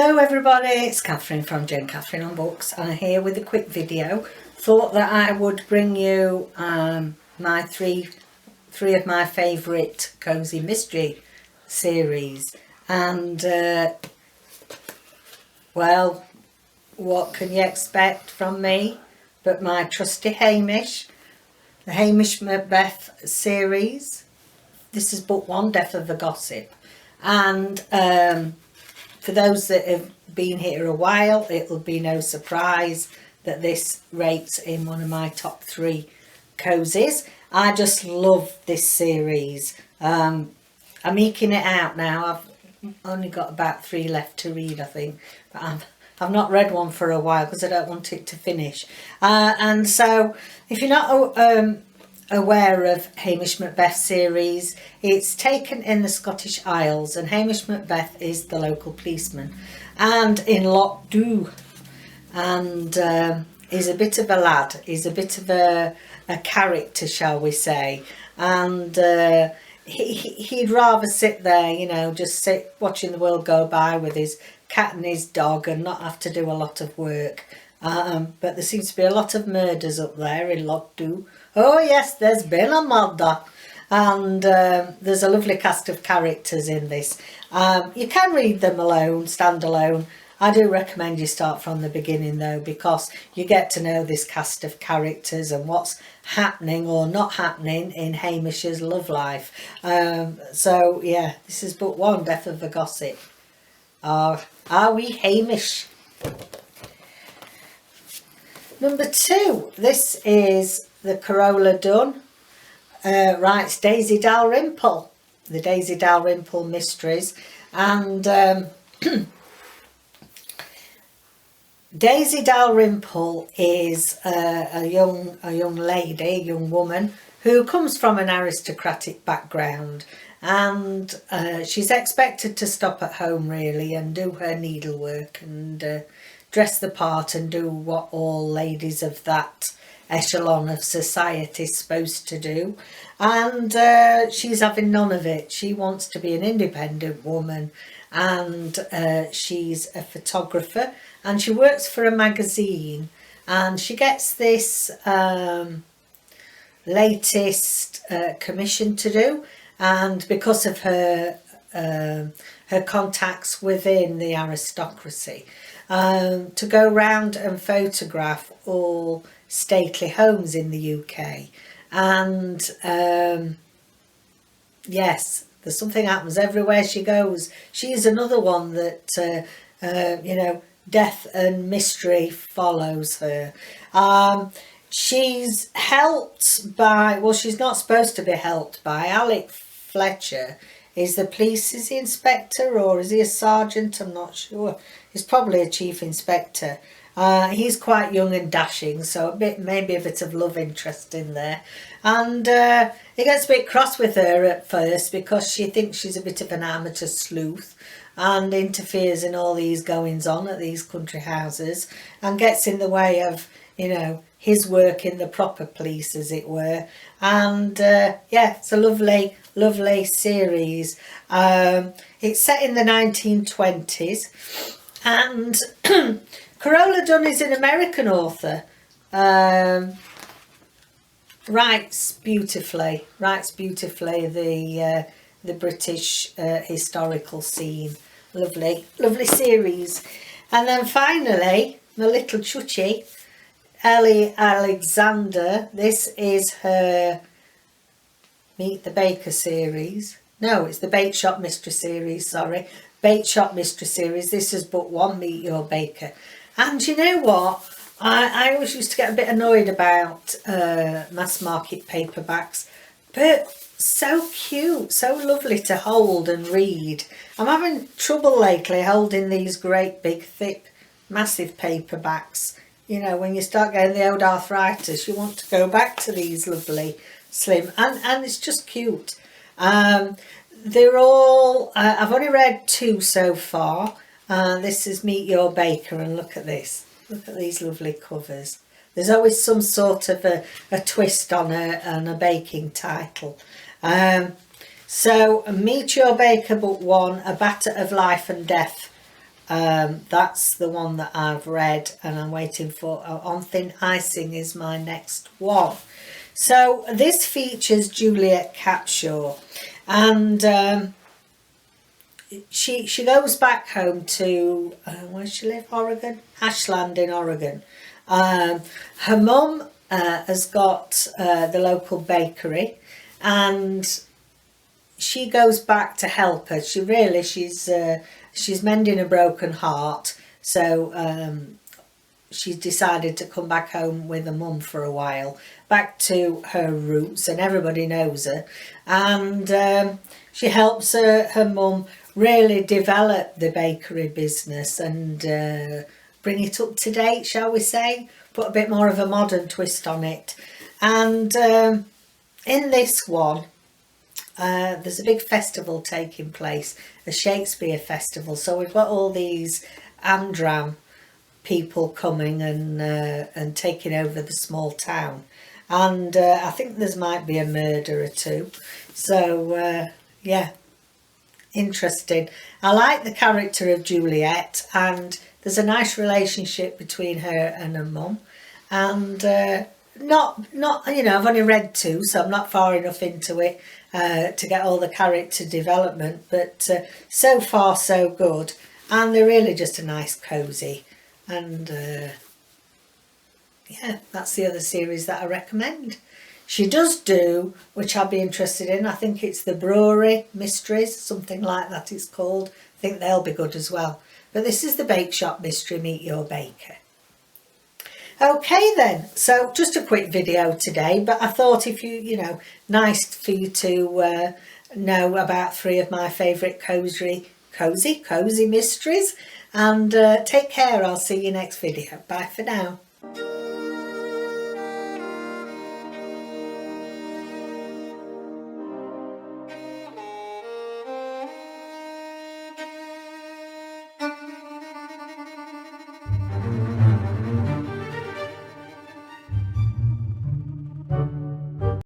Hello everybody, it's Catherine from jaynecatherineonbooks and I'm here with a quick video. Thought that I would bring you my three of my favourite Cosy mystery series, and well, what can you expect from me but my trusty Hamish, the Hamish MacBeth series. This is book 1, Death of the Gossip, and for those that have been here a while, it'll be no surprise that this rates in one of my top 3 cozies. I just love this series. I'm eking it out now. I've only got about 3 left to read, I think, but I've not read one for a while because I don't want it to finish. And so if you're not aware of Hamish MacBeth series, it's taken in the Scottish Isles, and Hamish MacBeth is the local policeman and in Loch Dhu, and he's a bit of a lad, he's a bit of a character, shall we say, and he'd rather sit there, you know, just sit watching the world go by with his cat and his dog and not have to do a lot of work. But there seems to be a lot of murders up there in Loch Dhu. Oh yes, there's been a murder, and there's a lovely cast of characters in this. You can read them alone, stand alone. I do recommend you start from the beginning though, because you get to know this cast of characters and what's happening or not happening in Hamish's love life. So yeah, this is book 1, Death of the Gossip. Are we Hamish? Number 2, this is the Carola Dunn, writes Daisy Dalrymple, the Daisy Dalrymple mysteries, and Daisy Dalrymple is a young lady, a young woman who comes from an aristocratic background, and she's expected to stop at home really and do her needlework and dress the part and do what all ladies of that echelon of society is supposed to do, and she's having none of it. She wants to be an independent woman, and she's a photographer and she works for a magazine, and she gets this latest commission to do, and because of her contacts within the aristocracy, to go round and photograph all stately homes in the UK. And yes, there's something happens everywhere she goes. She's another one that you know, death and mystery follows her. She's helped by, well, she's not supposed to be helped by, Alec Fletcher is the police, is he inspector or is he a sergeant? I'm not sure. He's probably a chief inspector. He's quite young and dashing, so maybe a bit of love interest in there. And he gets a bit cross with her at first because she thinks she's a bit of an amateur sleuth and interferes in all these goings on at these country houses and gets in the way of, you know, his work in the proper police, as it were. And yeah, it's a lovely series. It's set in the 1920s, and Carola Dunn is an American author. Writes beautifully the British historical scene. Lovely series. And then finally, my little chuchie, Ellie Alexander. This is her Meet the Baker series. No, it's the Bakeshop mystery series, sorry. Bakeshop mystery series. This is book 1, Meet Your Baker. And you know what? I always used to get a bit annoyed about mass market paperbacks, but so cute, so lovely to hold and read. I'm having trouble lately holding these great big thick massive paperbacks. You know, when you start getting the old arthritis, you want to go back to these lovely slim, and it's just cute. They're all I've only read 2 so far. This is Meet Your Baker, and look at this, look at these lovely covers. There's always some sort of a twist on a baking title. So Meet Your Baker book 1, A Batter of Life and Death That's the one that I've read, and I'm waiting for. On Thin Icing is my next one. So this features Juliet Capshaw, and she goes back home to where does she live? Oregon, Ashland in Oregon. Her mum has got the local bakery, and she goes back to help her. She's mending a broken heart, so she's decided to come back home with her mum for a while, back to her roots, and everybody knows her. And she helps her mum really develop the bakery business and bring it up to date, shall we say, put a bit more of a modern twist on it. And in this one, there's a big festival taking place, a Shakespeare festival. So we've got all these Amdram people coming and taking over the small town. And I think there might be a murder or two. So yeah, interesting. I like the character of Juliet, and there's a nice relationship between her and her mum. And not you know, I've only read 2, so I'm not far enough into it to get all the character development, but so far so good, and they're really just a nice cozy. And yeah, that's the other series that I recommend. She does do, which I'd be interested in, I think it's the Brewery Mysteries, something like that it's called. I think they'll be good as well. But this is the Bakeshop Mystery, Meet Your Baker. Okay then, so just a quick video today, but I thought if you know, nice for you to know about 3 of my favourite cozy mysteries. And take care, I'll see you next video. Bye for now.